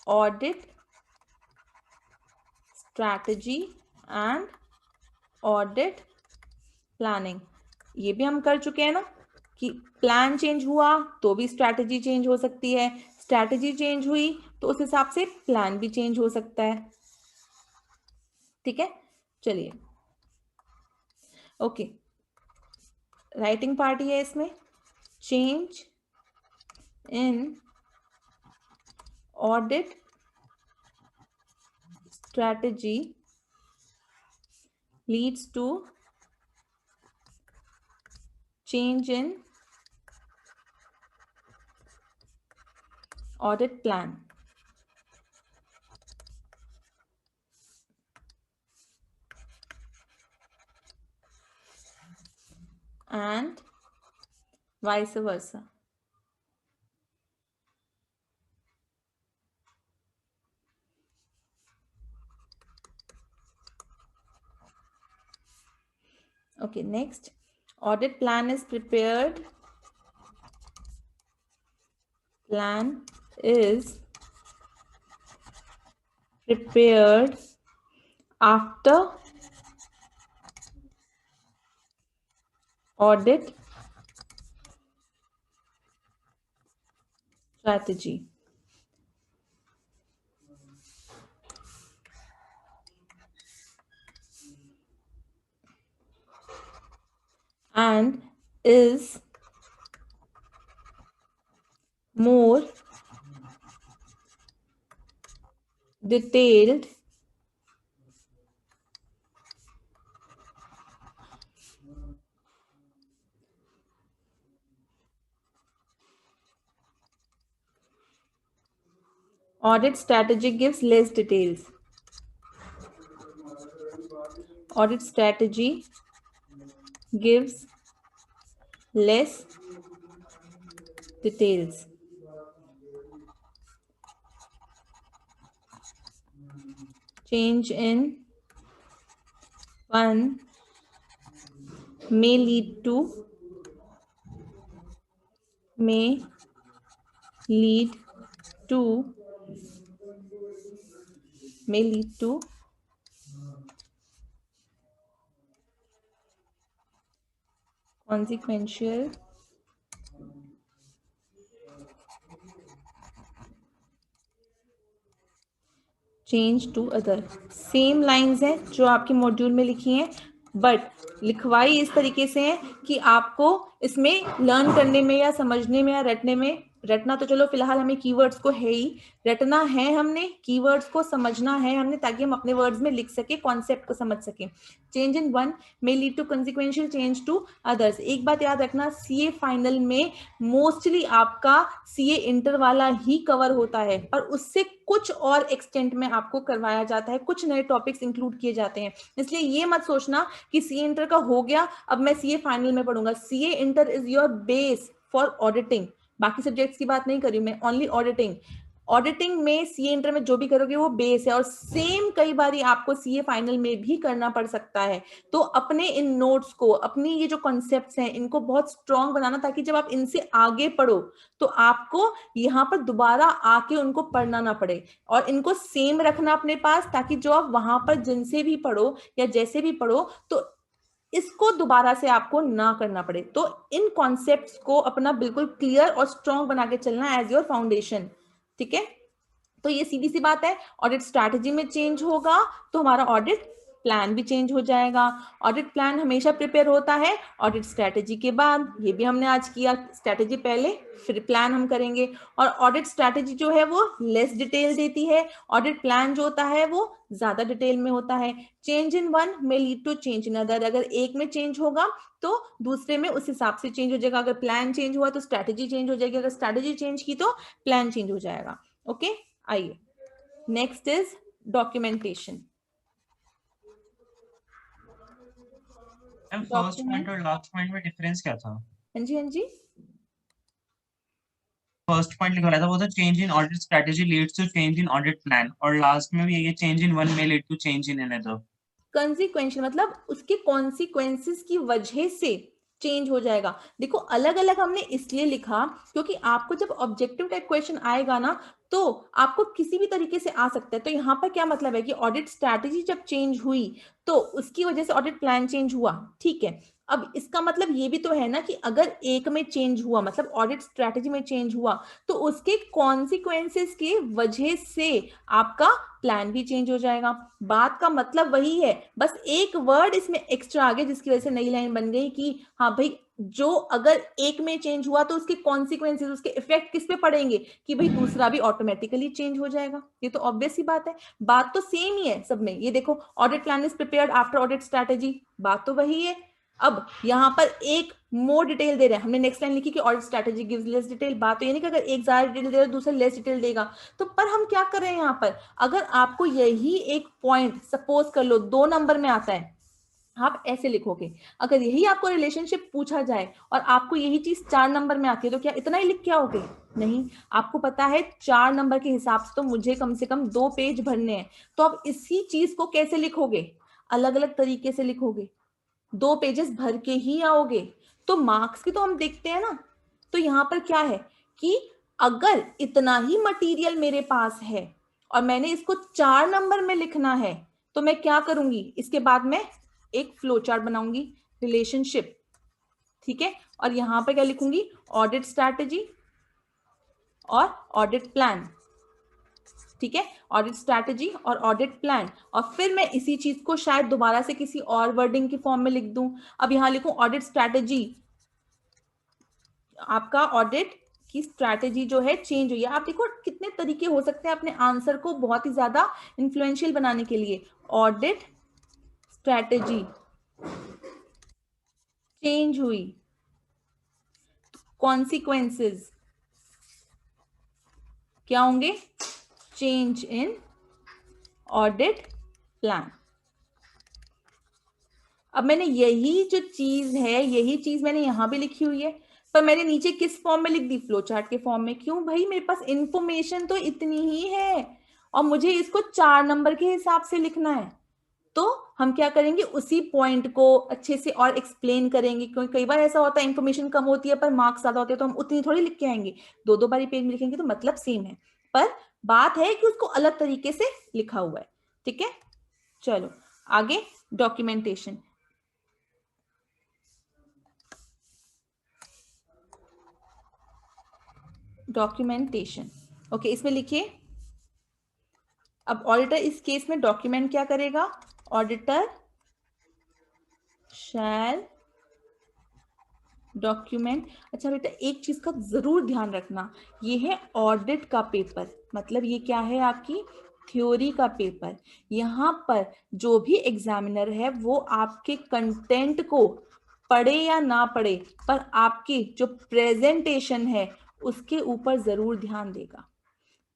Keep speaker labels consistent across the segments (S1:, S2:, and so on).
S1: Audit strategy and audit planning. ये भी हम कर चुके हैं ना कि प्लान चेंज हुआ तो भी स्ट्रैटेजी चेंज हो सकती है, स्ट्रैटेजी चेंज हुई तो उस हिसाब से प्लान भी चेंज हो सकता है। ठीक है, चलिए ओके, राइटिंग पार्ट ही है इसमें। Change in audit strategy leads to change in audit plan and vice versa. Okay, next, audit plan is prepared. Plan is prepared after audit strategy. And is more detailed audit strategy gives less details. Audit strategy gives less details. Change in one may lead to consequential change to other. Same lines हैं जो आपके module में लिखी हैं, but लिखवाई इस तरीके से है कि आपको इसमें लर्न करने में या समझने में या रटने में, रटना तो चलो फिलहाल हमें कीवर्ड्स को है ही, रटना है हमने, कीवर्ड्स को समझना है हमने, ताकि हम अपने वर्ड्स में लिख सके, कॉन्सेप्ट को समझ सके। Change in one may lead to consequential change to others. एक बात याद रखना, सीए फाइनल में मोस्टली आपका सीए इंटर वाला ही कवर होता है, और उससे कुछ और एक्सटेंट में आपको करवाया जाता है, कुछ नए टॉपिक्स इंक्लूड किए जाते हैं। इसलिए ये मत सोचना कि सीए इंटर का हो गया अब मैं सीए फाइनल में पढ़ूंगा। CA inter is your base for auditing, बाकी सब्जेक्ट्स की बात नहीं करी मैं, ओनली ऑडिटिंग। ऑडिटिंग में सीए इंटर में जो भी करोगे वो बेस है, और सेम कई बार आपको सीए फाइनल में भी करना पड़ सकता है। तो अपने इन नोट्स को, अपनी ये जो कॉन्सेप्ट्स हैं, इनको बहुत स्ट्रॉन्ग बनाना, ताकि जब आप इनसे आगे पढ़ो तो आपको यहाँ पर दोबारा आके उनको पढ़ना ना पड़े, और इनको सेम रखना अपने पास, ताकि जो आप वहां पर जिनसे भी पढ़ो या जैसे भी पढ़ो तो इसको दोबारा से आपको ना करना पड़े। तो इन कॉन्सेप्ट्स को अपना बिल्कुल क्लियर और स्ट्रॉन्ग बना के चलना एज योर फाउंडेशन। ठीक है, तो ये सीधी सी बात है, ऑडिट स्ट्रैटेजी में चेंज होगा तो हमारा ऑडिट प्लान भी चेंज हो जाएगा। ऑडिट प्लान हमेशा प्रिपेयर होता है ऑडिट स्ट्रैटेजी के बाद, ये भी हमने आज किया, स्ट्रैटेजी पहले फिर प्लान हम करेंगे। और ऑडिट स्ट्रैटेजी जो है वो लेस डिटेल देती है, ऑडिट प्लान जो होता है वो ज्यादा डिटेल में होता है। Change in one may lead to change in other, अगर एक में चेंज होगा तो दूसरे में उस हिसाब से चेंज हो जाएगा। अगर प्लान चेंज हुआ तो स्ट्रैटेजी चेंज हो जाएगी, अगर स्ट्रैटेजी चेंज की तो प्लान चेंज हो जाएगा। ओके, आइए next is documentation.
S2: First point और लास्ट पॉइंट में डिफरेंस क्या था?
S1: हाँ जी, हाँ जी,
S2: फर्स्ट पॉइंट लिखा रहा था वो था change in audit strategy leads to change in audit plan, और लास्ट में भी ये change in one may lead to change in another.
S1: Consequential मतलब उसके कॉन्सिक्वेंसेस की वजह से चेंज हो जाएगा। देखो अलग अलग हमने इसलिए लिखा क्योंकि आपको जब ऑब्जेक्टिव टाइप क्वेश्चन आएगा ना तो आपको किसी भी तरीके से आ सकता है। तो यहाँ पर क्या मतलब है कि ऑडिट स्ट्रैटेजी जब चेंज हुई तो उसकी वजह से ऑडिट प्लान चेंज हुआ, ठीक है। अब इसका मतलब ये भी तो है ना कि अगर एक में चेंज हुआ, मतलब ऑडिट स्ट्रैटेजी में चेंज हुआ, तो उसके कॉन्सिक्वेंसेस के वजह से आपका प्लान भी चेंज हो जाएगा। बात का मतलब वही है, बस एक वर्ड इसमें एक्स्ट्रा आ गया जिसकी वजह से नई लाइन बन गई कि हाँ भाई, जो अगर एक में चेंज हुआ तो उसके कॉन्सिक्वेंसेस, उसके इफेक्ट किस पे पड़ेंगे कि भाई दूसरा भी ऑटोमेटिकली चेंज हो जाएगा। ये तो ऑब्वियस ही बात है, बात तो सेम ही है सब में। ये देखो, audit plan is prepared after audit strategy, बात तो वही है। अब यहाँ पर एक मोर डिटेल दे रहे हैं, हमने नेक्स्ट लाइन लिखी कि audit strategy gives less detail. बात तो ये नहीं कि अगर एक ज्यादा डिटेल दे रहा है दूसरा लेस डिटेल देगा। तो पर हम क्या कर रहे हैं यहाँ पर, अगर आपको यही एक पॉइंट सपोज कर लो 2 नंबर में आता है, आप ऐसे लिखोगे। अगर यही आपको रिलेशनशिप पूछा जाए और आपको यही चीज 4 नंबर में आती है तो क्या इतना ही लिख के आओगे? नहीं, आपको पता है 4 नंबर के हिसाब से तो मुझे कम से कम 2 पेज भरने हैं। तो आप इसी चीज को कैसे लिखोगे? अलग अलग तरीके से लिखोगे, 2 पेजेस भर के ही आओगे। तो मार्क्स की तो हम देखते हैं ना। तो यहाँ पर क्या है कि अगर इतना ही मटेरियल मेरे पास है और मैंने इसको 4 नंबर में लिखना है, तो मैं क्या करूंगी, इसके बाद में एक फ्लो चार्ट बनाऊंगी, रिलेशनशिप, ठीक है। और यहां पर क्या लिखूंगी, ऑडिट स्ट्रैटेजी और ऑडिट प्लान, ठीक है। ऑडिट स्ट्रैटेजी और ऑडिट प्लान, और फिर मैं इसी चीज को शायद दोबारा से किसी और वर्डिंग की फॉर्म में लिख दूं। अब यहां लिखूं ऑडिट स्ट्रैटेजी, आपका ऑडिट की स्ट्रैटेजी जो है चेंज हुई है। आप देखो कितने तरीके हो सकते हैं अपने आंसर को बहुत ही ज्यादा इंफ्लुएंशियल बनाने के लिए। ऑडिट स्ट्रैटेजी चेंज हुई, कॉन्सिक्वेंसेस क्या होंगे, चेंज इन ऑडिट प्लान। अब मैंने यही जो चीज है, यही चीज मैंने यहां भी लिखी हुई है, पर मैंने नीचे किस फॉर्म में लिख दी, फ्लो चार्ट के फॉर्म में। क्यों भाई, मेरे पास इंफॉर्मेशन तो इतनी ही है और मुझे इसको 4 नंबर के हिसाब से लिखना है। तो हम क्या करेंगे, उसी पॉइंट को अच्छे से और एक्सप्लेन करेंगे, क्योंकि कई बार ऐसा होता है इंफॉर्मेशन कम होती है पर मार्क्स ज्यादा होते हैं, तो हम उतनी थोड़ी लिख के आएंगे, 2 बारी पेज में लिखेंगे तो मतलब सेम है, पर बात है कि उसको अलग तरीके से लिखा हुआ है, ठीक है। चलो आगे, डॉक्यूमेंटेशन। डॉक्यूमेंटेशन, ओके, इसमें लिखिए। अब ऑडिटर इस केस में डॉक्यूमेंट क्या करेगा, ऑडिटर शैल डॉक्यूमेंट। अच्छा बेटा, एक चीज का जरूर ध्यान रखना, ये है ऑडिट का पेपर, मतलब ये क्या है, आपकी थ्योरी का पेपर। यहाँ पर जो भी एग्जामिनर है वो आपके कंटेंट को पढ़े या ना पढ़े, पर आपकी जो प्रेजेंटेशन है उसके ऊपर जरूर ध्यान देगा।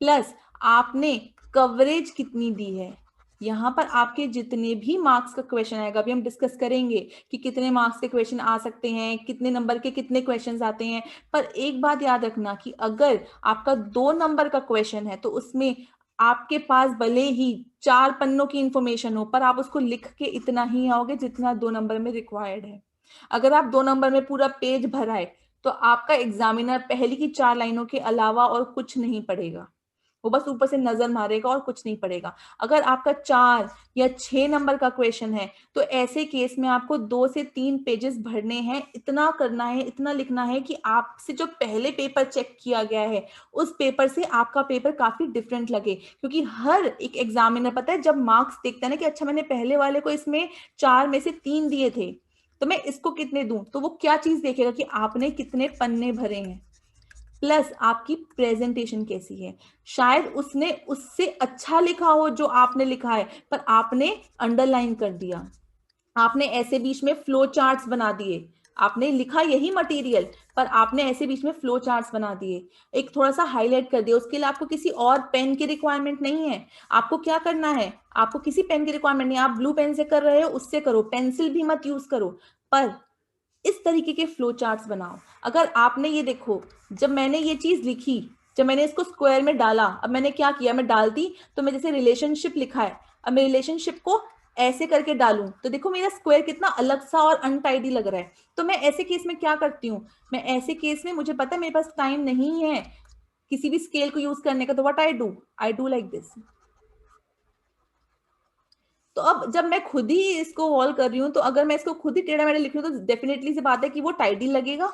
S1: प्लस आपने कवरेज कितनी दी है, यहाँ पर आपके जितने भी मार्क्स का क्वेश्चन आएगा, अभी हम डिस्कस करेंगे कि कितने मार्क्स के क्वेश्चन आ सकते हैं, कितने नंबर के कितने क्वेश्चंस आते हैं। पर एक बात याद रखना कि अगर आपका 2 नंबर का क्वेश्चन है तो उसमें आपके पास भले ही 4 पन्नों की इंफॉर्मेशन हो, पर आप उसको लिख के इतना ही आओगे जितना 2 नंबर में रिक्वायर्ड है। अगर आप 2 नंबर में पूरा पेज भराए तो आपका एग्जामिनर पहली की 4 लाइनों के अलावा और कुछ नहीं पढ़ेगा, वो बस ऊपर से नजर मारेगा और कुछ नहीं पड़ेगा। अगर आपका 4 या 6 नंबर का क्वेश्चन है तो ऐसे केस में आपको 2 से 3 पेजेस भरने हैं, इतना करना है, इतना लिखना है कि आपसे जो पहले पेपर चेक किया गया है उस पेपर से आपका पेपर काफी डिफरेंट लगे। क्योंकि हर एक एग्जामिनर पता है जब मार्क्स देखता है ना कि अच्छा मैंने पहले वाले को इसमें 4 में से 3 दिए थे तो मैं इसको कितने दूं, तो वो क्या चीज देखेगा कि आपने कितने पन्ने भरे हैं, प्लस आपकी प्रेजेंटेशन कैसी है। शायद उसने उससे अच्छा लिखा हो जो आपने लिखा है, पर आपने अंडरलाइन कर दिया, आपने ऐसे बीच में फ्लो चार्ट्स बना दिए, आपने लिखा यही मटेरियल पर आपने ऐसे बीच में फ्लो चार्ट्स बना दिए, एक थोड़ा सा हाईलाइट कर दिया। उसके लिए आपको किसी और पेन की रिक्वायरमेंट नहीं है। आपको क्या करना है, आपको किसी पेन की रिक्वायरमेंट नहीं, आप ब्लू पेन से कर रहे हो उससे करो, पेंसिल भी मत यूज करो, पर इस तरीके के फ्लो चार्ट्स बनाओ। अगर आपने ये देखो, जब मैंने ये चीज लिखी, जब मैंने इसको स्क्वायर में डाला, अब मैंने क्या किया, मैं डालती तो मैं जैसे रिलेशनशिप लिखा है, अब मैं रिलेशनशिप को ऐसे करके डालूं तो देखो मेरा स्क्वायर कितना अलग सा और अनटाइडी लग रहा है। तो मैं ऐसे केस में क्या करती हूँ, मैं ऐसे केस में मुझे पता है मेरे पास टाइम नहीं है, किसी भी स्केल को यूज करने का, तो what I do like this. तो अब जब मैं खुद ही इसको वॉल कर रही हूँ, तो अगर मैं इसको खुद ही टेढ़ा मेढ़ा लिख रही हूँ तो डेफिनेटली से बात है कि वो टाइडी लगेगा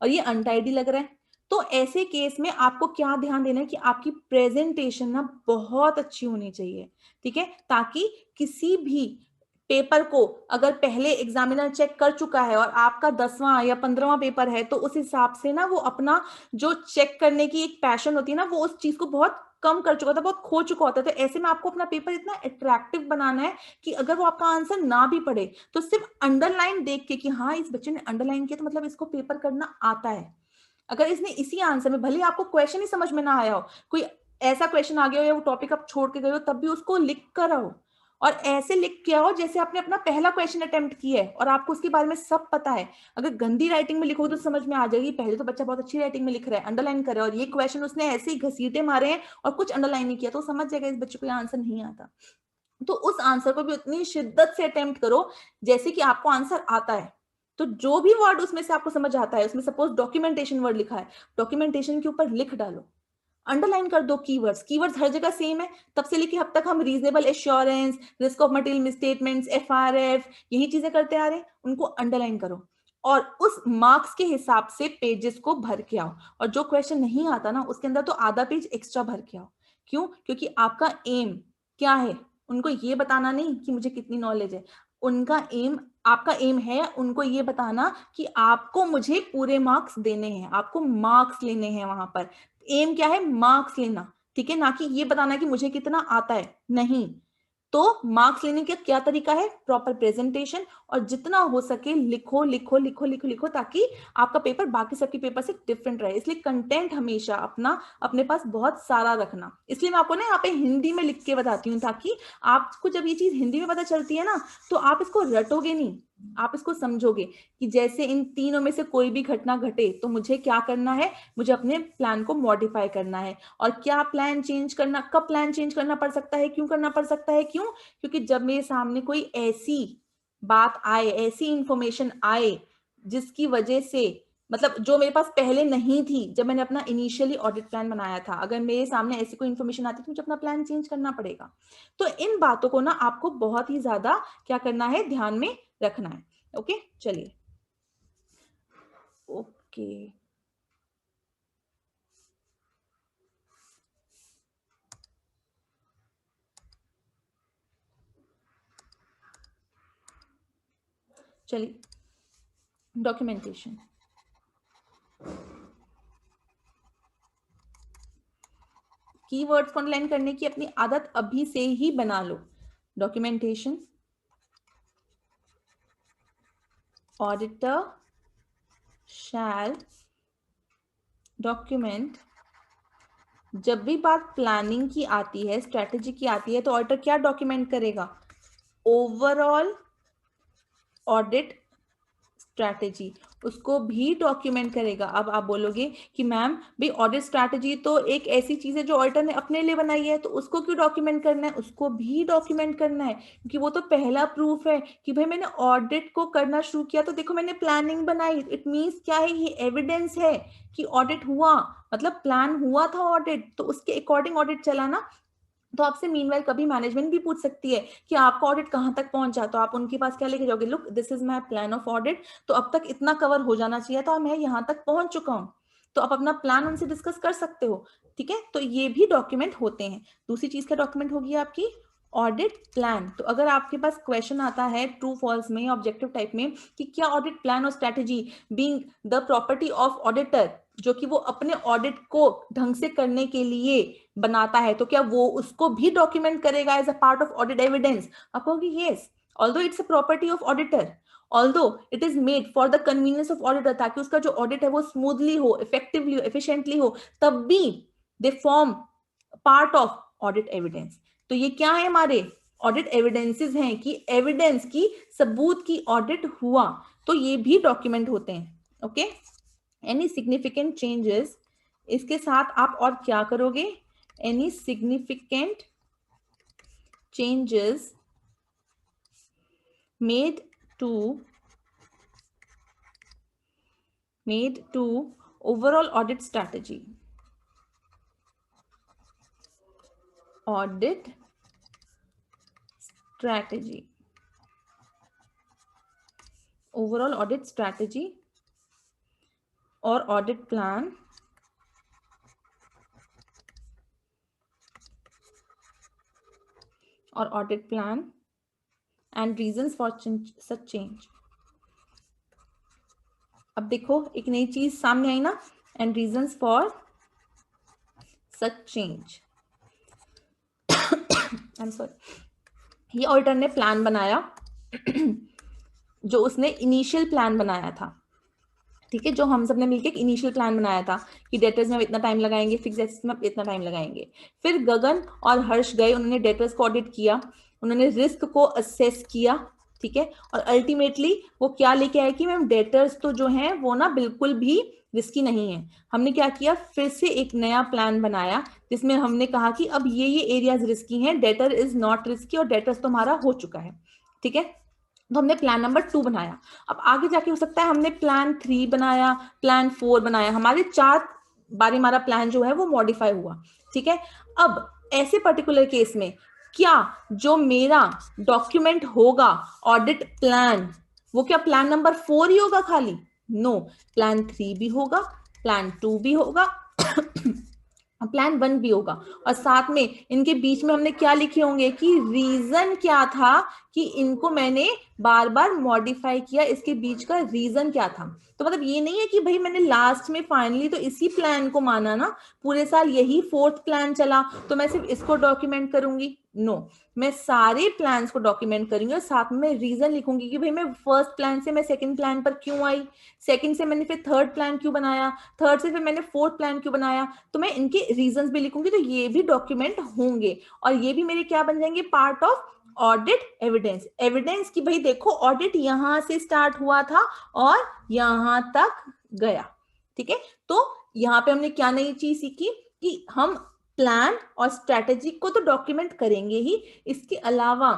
S1: और ये अनटाइडी लग रहा है। तो ऐसे केस में आपको क्या ध्यान देना है कि आपकी प्रेजेंटेशन ना बहुत अच्छी होनी चाहिए, ठीक है, ताकि किसी भी पेपर को अगर पहले एग्जामिनर चेक कर चुका है और आपका 10वां या 15वां पेपर है, तो उस हिसाब से ना वो अपना जो चेक करने की एक पैशन होती है ना, वो उस चीज को बहुत कम कर चुका था, बहुत खो चुका होता है। तो ऐसे में आपको अपना पेपर इतना अट्रैक्टिव बनाना है कि अगर वो आपका आंसर ना भी पढ़े तो सिर्फ अंडरलाइन देख के कि हाँ इस बच्चे ने अंडरलाइन किया तो मतलब इसको पेपर करना आता है। अगर इसने इसी आंसर में, भले ही आपको क्वेश्चन ही समझ में ना आया हो, कोई ऐसा क्वेश्चन आ गया हो या वो टॉपिक आप छोड़ के गए हो, तब भी उसको लिख कर आओ और ऐसे लिख के आओ जैसे आपने अपना पहला क्वेश्चन अटेम्प्ट किया है और आपको उसके बारे में सब पता है। अगर गंदी राइटिंग में लिखोगे तो समझ में आ जाएगी, पहले तो बच्चा बहुत अच्छी राइटिंग में लिख रहा है, अंडरलाइन कर रहा है, और ये क्वेश्चन उसने ऐसे ही घसीटे मारे हैं और कुछ अंडरलाइन नहीं किया, तो समझ जाएगा इस बच्चे को ये आंसर नहीं आता। तो उस आंसर को भी उतनी शिद्दत से अटेम्प्ट करो जैसे कि आपको आंसर आता है। तो जो भी वर्ड उसमें से आपको समझ आता है, उसमें सपोज डॉक्यूमेंटेशन वर्ड लिखा है, डॉक्यूमेंटेशन के ऊपर लिख डालो, अंडरलाइन कर दो कीवर्ड्स। कीवर्ड्स हर जगह सेम है, तब से लेके अब तक हम reasonable assurance, risk of material misstatements, FRF, यही चीजें करते आ रहे हैं, उनको अंडरलाइन करो और उस मार्क्स के हिसाब से पेजेस को भर के आओ। और जो क्वेश्चन नहीं आता ना, उसके अंदर तो आधा पेज एक्स्ट्रा भर के आओ। क्यों? क्योंकि आपका एम क्या है, उनको ये बताना नहीं कि मुझे कितनी नॉलेज है, उनका एम, आपका एम है उनको ये बताना कि आपको मुझे पूरे मार्क्स देने हैं, आपको मार्क्स लेने हैं वहां पर। एम क्या है? मार्क्स लेना, ठीक है, ना कि ये बताना कि मुझे कितना आता है, नहीं। तो मार्क्स लेने का क्या तरीका है? प्रॉपर प्रेजेंटेशन, और जितना हो सके लिखो लिखो लिखो लिखो लिखो, ताकि आपका पेपर बाकी सबके पेपर से डिफरेंट रहे। इसलिए कंटेंट हमेशा अपना अपने पास बहुत सारा रखना। इसलिए मैं आपको ना यहाँ पे हिंदी में लिख के बताती हूँ, ताकि आपको जब ये चीज हिंदी में पता चलती है ना, तो आप इसको रटोगे नहीं, आप इसको समझोगे कि जैसे इन तीनों में से कोई भी घटना घटे तो मुझे क्या करना है, मुझे अपने प्लान को मॉडिफाई करना है। और क्या प्लान चेंज करना, कब प्लान चेंज करना पड़ सकता है, क्यों करना पड़ सकता है, क्यों? क्योंकि जब मेरे सामने कोई ऐसी बात आए, ऐसी इंफॉर्मेशन आए जिसकी वजह से, मतलब जो मेरे पास पहले नहीं थी जब मैंने अपना इनिशियली ऑडिट प्लान बनाया था, अगर मेरे सामने ऐसी कोई इंफॉर्मेशन आती तो मुझे अपना प्लान चेंज करना पड़ेगा। तो इन बातों को ना आपको बहुत ही ज्यादा क्या करना है, ध्यान में रखना है। ओके, चलिए, ओके, चलिए, डॉक्यूमेंटेशन। कीवर्ड्स को अंडरलाइन करने की अपनी आदत अभी से ही बना लो। Documentation, auditor shall document. जब भी बात प्लानिंग की आती है, स्ट्रेटेजी की आती है, तो ऑडिटर क्या डॉक्यूमेंट करेगा? ओवरऑल ऑडिट स्ट्रैटेजी, उसको भी डॉक्यूमेंट करेगा। अब आप बोलोगे कि मैम भाई ऑडिट स्ट्रैटेजी तो एक ऐसी चीज है जो ऑडिटर ने अपने लिए बनाई है, तो उसको क्यों डॉक्यूमेंट करना है? उसको भी डॉक्यूमेंट करना है, क्योंकि वो तो पहला प्रूफ है कि भाई मैंने ऑडिट को करना शुरू किया तो देखो मैंने प्लानिंग बनाई। इट मीन्स क्या है? ये एविडेंस है कि ऑडिट हुआ, मतलब प्लान हुआ था ऑडिट, तो उसके अकॉर्डिंग ऑडिट चला ना। तो आपसे मीनवाइल कभी मैनेजमेंट भी पूछ सकती है कि आपका ऑडिट कहां तक पहुंचा, तो आप उनके पास क्या लेके जाओगे? Look, this is my plan of audit, तो अब तक इतना कवर हो जाना चाहिए था, मैं यहां तक पहुंच चुका हूं। तो आप अपना प्लान उनसे डिस्कस कर सकते हो, ठीक है। तो ये भी डॉक्यूमेंट होते हैं। दूसरी चीज क्या डॉक्यूमेंट होगी आपकी? Audit plan. तो अगर आपके पास क्वेश्चन आता है ट्रू फॉल्स में, ऑब्जेक्टिव टाइप में, कि क्या ऑडिट प्लान और strategy being the property of auditor, जो कि वो अपने ऑडिट को ढंग से करने के लिए बनाता है, तो क्या वो उसको भी डॉक्यूमेंट करेगा as a part of audit evidence? आप कहोगे yes, although it's a property of auditor, although it is made for the convenience of auditor, ताकि उसका जो ऑडिट है वो स्मूथली हो, इफेक्टिवली हो, एफिशिएंटली हो, तब भी they form part of audit evidence. तो ये क्या है? हमारे ऑडिट एविडेंसेस हैं, कि एविडेंस की, सबूत की ऑडिट हुआ, तो ये भी डॉक्यूमेंट होते हैं। ओके, एनी सिग्निफिकेंट चेंजेस, इसके साथ आप और क्या करोगे? Any significant changes made to overall audit strategy, audit strategy, overall audit strategy और ऑडिट प्लान और audit plan and reasons for such change. अब देखो एक नई चीज सामने आई ना, and reasons for such change. I am sorry, ये ऑल्टर ने प्लान बनाया जो उसने इनिशियल प्लान बनाया था, ठीक है, जो हम सब ने मिलकर एक इनिशियल प्लान बनाया था कि डेटर्स में इतना टाइम लगाएंगे, फिक्स एसेट्स में इतना टाइम लगाएंगे। फिर गगन और हर्ष गए, उन्होंने डेटर्स को ऑडिट किया, उन्होंने रिस्क को असेस किया, ठीक है, और अल्टीमेटली वो क्या लेके आए कि मैम डेटर्स तो जो है वो ना बिल्कुल भी रिस्की नहीं है। हमने क्या किया, फिर से एक नया प्लान बनाया जिसमें हमने कहा कि अब ये एरियाज रिस्की हैं, डेटर इज नॉट रिस्की और डेटर्स तो हमारा हो चुका है, ठीक है। तो हमने प्लान नंबर 2 बनाया। अब आगे जाके हो सकता है हमने प्लान 3 बनाया, प्लान 4 बनाया, हमारे 4 बार हमारा प्लान जो है वो मॉडिफाई हुआ, ठीक है। अब ऐसे पर्टिकुलर केस में क्या जो मेरा डॉक्यूमेंट होगा ऑडिट प्लान, वो क्या प्लान नंबर 4 ही होगा खाली? नो, प्लान 3 भी होगा, प्लान 2 भी होगा प्लान 1 भी होगा, और साथ में इनके बीच में हमने क्या लिखे होंगे कि रीजन क्या था कि इनको मैंने बार बार मॉडिफाई किया, इसके बीच का रीजन क्या था। तो मतलब ये नहीं है कि भाई मैंने लास्ट में फाइनली तो इसी प्लान को माना ना, पूरे साल यही 4th प्लान चला तो मैं सिर्फ इसको डॉक्यूमेंट करूंगी। नो, मैं सारे प्लान्स को डॉक्यूमेंट करूंगी और साथ में रीजन लिखूंगी कि भाई मैं फर्स्ट प्लान से मैं सेकंड प्लान पर क्यों आई, सेकंड से मैंने फिर थर्ड प्लान क्यों बनाया, थर्ड से फिर मैंने फोर्थ प्लान क्यों बनाया, तो मैं इनके रीजंस भी लिखूंगी। तो ये भी डॉक्यूमेंट होंगे और ये भी मेरे क्या बन जाएंगे, part of audit evidence. Evidence की भाई देखो ऑडिट यहां से स्टार्ट हुआ था और यहां तक गया, ठीक है। तो यहाँ पे हमने क्या नई चीज सीखी कि हम प्लान और स्ट्रैटेजी को तो डॉक्यूमेंट करेंगे ही, इसके अलावा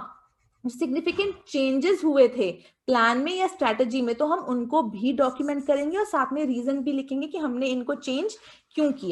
S1: सिग्निफिकेंट चेंजेस हुए थे प्लान में या स्ट्रैटेजी में तो हम उनको भी डॉक्यूमेंट करेंगे और साथ में रीजन भी लिखेंगे कि हमने इनको चेंज क्यों किया।